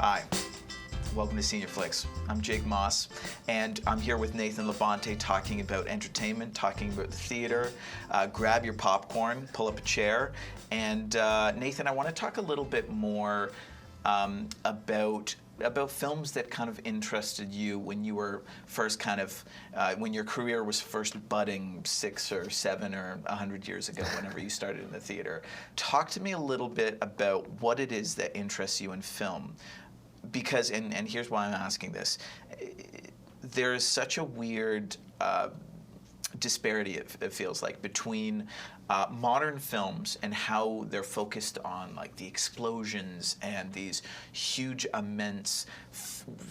Hi, welcome to SeniorFlix. I'm Jake Moss, and I'm here with Nathan Labonte talking about entertainment, talking about the theater. Grab your popcorn, pull up a chair, and Nathan, I want to talk a little bit more about films that kind of interested you when you were first when your career was first budding 6 or 7 or 100 years ago, whenever you started in the theater. Talk to me a little bit about what it is that interests you in film. Because, and here's why I'm asking this, there is such a weird disparity, it feels like, between modern films and how they're focused on like the explosions and these huge, immense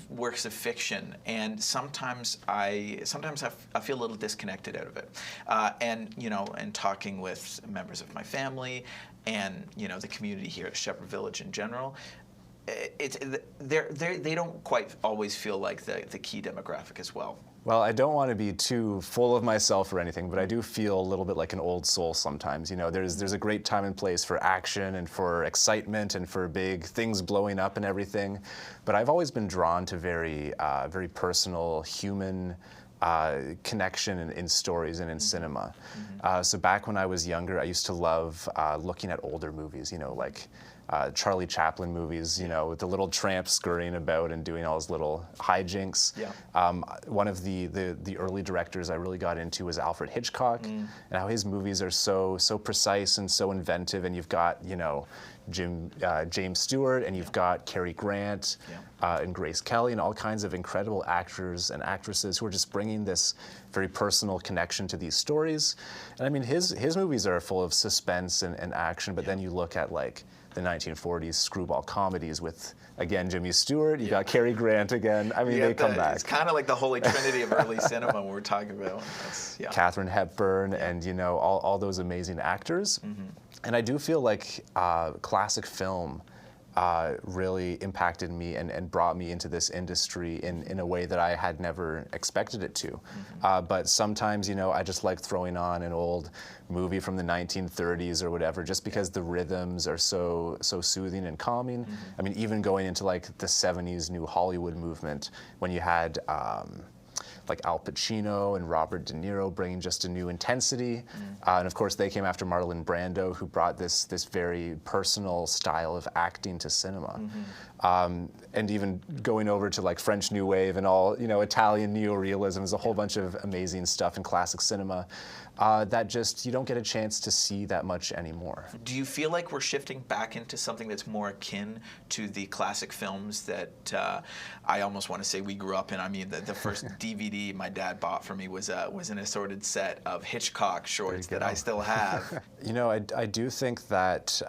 works of fiction, and sometimes I feel a little disconnected out of it. And talking with members of my family and the community here at Shepherd Village in general, they don't quite always feel like the key demographic as well. Well, I don't want to be too full of myself or anything, but I do feel a little bit like an old soul sometimes. There's a great time and place for action and for excitement and for big things blowing up and everything. But I've always been drawn to very personal, human connection in stories and in cinema. So back when I was younger, I used to love looking at older movies, like Charlie Chaplin movies, with the little tramp scurrying about and doing all his little hijinks. Yeah. One of the early directors I really got into was Alfred Hitchcock, and how his movies are so precise and so inventive. And you've got James Stewart, and you've got Cary Grant, and Grace Kelly, and all kinds of incredible actors and actresses who are just bringing this very personal connection to these stories. And I mean, his movies are full of suspense and action, but then you look at like the 1940s screwball comedies with, again, Jimmy Stewart, you got Cary Grant again. I mean, they come back. It's kind of like the holy trinity of early cinema when we're talking about. Katharine Hepburn and, all those amazing actors. And I do feel like classic film really impacted me and brought me into this industry in a way that I had never expected it to. But sometimes, I just like throwing on an old movie from the 1930s or whatever, just because the rhythms are so soothing and calming. I mean, even going into like the 70s New Hollywood movement, when you had like Al Pacino and Robert De Niro bringing just a new intensity. And of course, they came after Marlon Brando, who brought this very personal style of acting to cinema. And even going over to like French New Wave and all, Italian neorealism, is a whole bunch of amazing stuff in classic cinema that just, you don't get a chance to see that much anymore. Do you feel like we're shifting back into something that's more akin to the classic films that I almost want to say we grew up in? I mean, the first DVD my dad bought for me was an assorted set of Hitchcock shorts that I still have. I do think that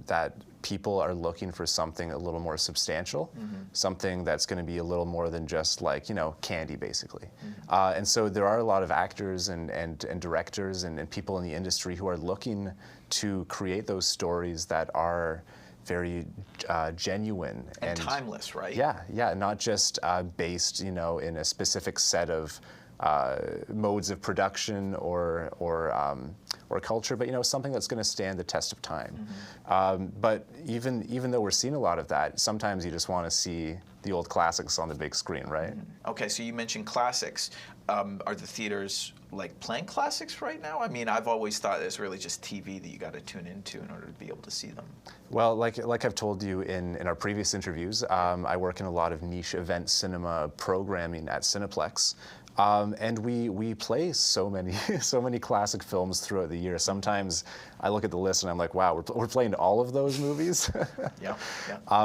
that people are looking for something a little more substantial, something that's going to be a little more than just like, candy, basically. And so there are a lot of actors and directors and people in the industry who are looking to create those stories that are very genuine and timeless, right? Yeah, not just based, in a specific set of modes of production or culture, but something that's going to stand the test of time. But even though we're seeing a lot of that, sometimes you just want to see the old classics on the big screen, right? Okay, so you mentioned classics. Are the theaters like playing classics right now? I mean, I've always thought it's really just TV that you got to tune into in order to be able to see them. Well, like I've told you in our previous interviews, I work in a lot of niche event cinema programming at Cineplex. And we play so many classic films throughout the year. Sometimes I look at the list and I'm like, wow, we're playing all of those movies. Yeah.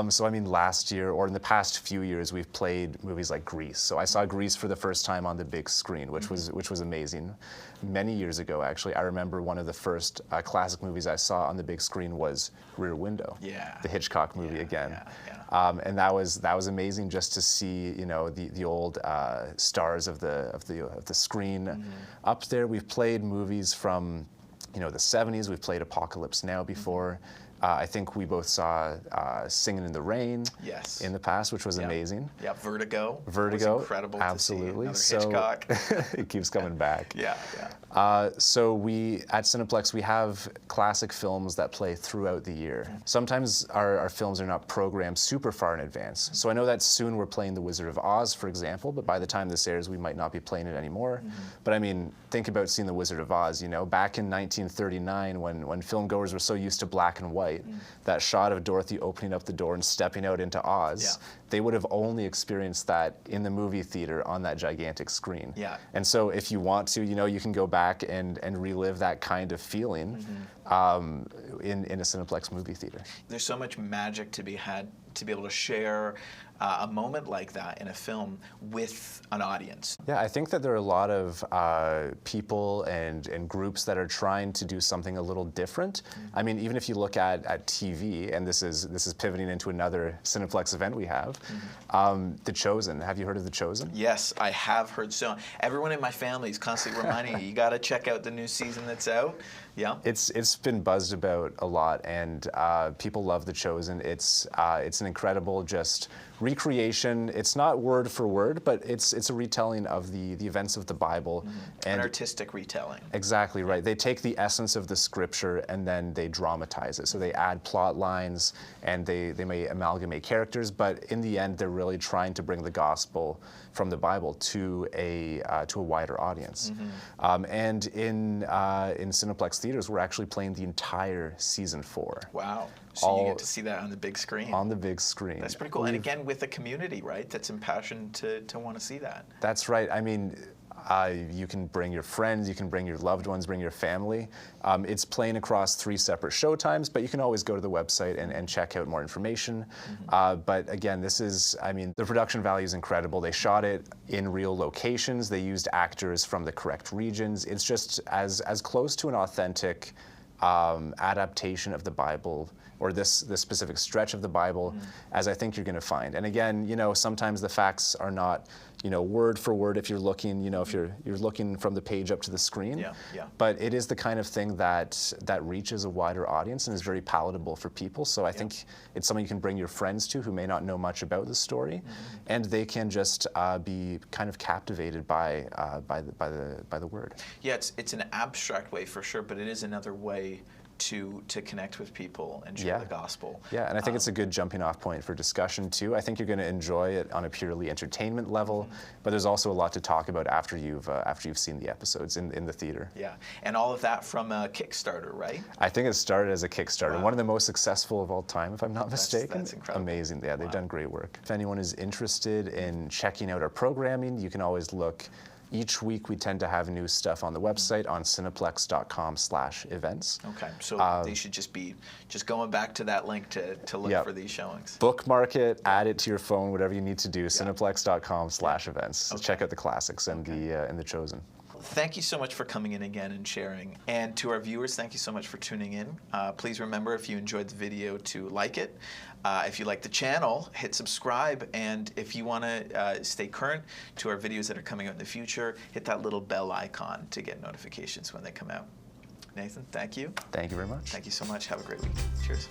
So I mean, last year or in the past few years, we've played movies like Grease. So I saw Grease for the first time on the big screen, which was amazing. Many years ago, actually, I remember one of the first classic movies I saw on the big screen was Rear Window, the Hitchcock movie again. And that was amazing just to see the old stars of the screen up there. We've played movies from the 70s. We've played Apocalypse Now before. I think we both saw Singing in the Rain Yes. in the past, which was Yeah. amazing. Yeah, Vertigo. Vertigo, Was incredible absolutely. to see. Another Hitchcock. It keeps coming back. Yeah, yeah. So we, at Cineplex, we have classic films that play throughout the year. Sometimes our films are not programmed super far in advance. So I know that soon we're playing The Wizard of Oz, for example, but by the time this airs, we might not be playing it anymore. But I mean, think about seeing The Wizard of Oz, you know, back in 1939 when filmgoers were so used to black and white, that shot of Dorothy opening up the door and stepping out into Oz, they would have only experienced that in the movie theater on that gigantic screen. Yeah. And so if you want to, you know, you can go back and relive that kind of feeling in a Cineplex movie theater. There's so much magic to be had to be able to share a moment like that in a film with an audience. Yeah, I think that there are a lot of people and groups that are trying to do something a little different. I mean, even if you look at TV, and this is pivoting into another Cineplex event we have, The Chosen. Have you heard of The Chosen? Yes, I have heard so. Everyone in my family is constantly reminding me, you got to check out the new season that's out. Yeah. It's been buzzed about a lot, and people love The Chosen. It's an incredible just recreation. It's not word for word, but it's a retelling of the events of the Bible. An artistic retelling. Exactly right. They take the essence of the scripture and then they dramatize it. So they add plot lines and they may amalgamate characters, but in the end, they're really trying to bring the gospel from the Bible to a wider audience. And in Cineplex theaters, we're actually playing the entire season 4. Wow. So you get to see that on the big screen. On the big screen. That's pretty cool. And again, with a community, right, that's impassioned to want to see that. That's right. I mean, you can bring your friends, you can bring your loved ones, bring your family. It's playing across 3 separate show times, but you can always go to the website and check out more information. But again, the production value is incredible. They shot it in real locations. They used actors from the correct regions. It's just as close to an authentic adaptation of the Bible, or this specific stretch of the Bible, as I think you're going to find. And again, you know, sometimes the facts are not, you know, word for word if you're looking, you know, if you're looking from the page up to the screen. Yeah, yeah. But it is the kind of thing that reaches a wider audience and is very palatable for people. So I think it's something you can bring your friends to who may not know much about the story, and they can just be kind of captivated by the word. Yeah, it's an abstract way for sure, but it is another way to connect with people and share the gospel. Yeah, and I think it's a good jumping off point for discussion too. I think you're going to enjoy it on a purely entertainment level, but there's also a lot to talk about after you've seen the episodes in the theater. Yeah, and all of that from a Kickstarter, right? I think it started as a Kickstarter, Wow. one of the most successful of all time, if I'm not mistaken. That's incredible. Amazing. Yeah, they've done great work. If anyone is interested in checking out our programming, you can always look. Each week we tend to have new stuff on the website on cineplex.com/events. Okay, so they should just be going back to that link to look for these showings. Bookmark it, add it to your phone, whatever you need to do. Cineplex.com/events. So check out the classics and the Chosen. Thank you so much for coming in again and sharing. And to our viewers, thank you so much for tuning in. Please remember, if you enjoyed the video, to like it. If you like the channel, hit subscribe. And if you want to stay current to our videos that are coming out in the future, hit that little bell icon to get notifications when they come out. Nathan, thank you. Thank you very much. Thank you so much. Have a great week. Cheers.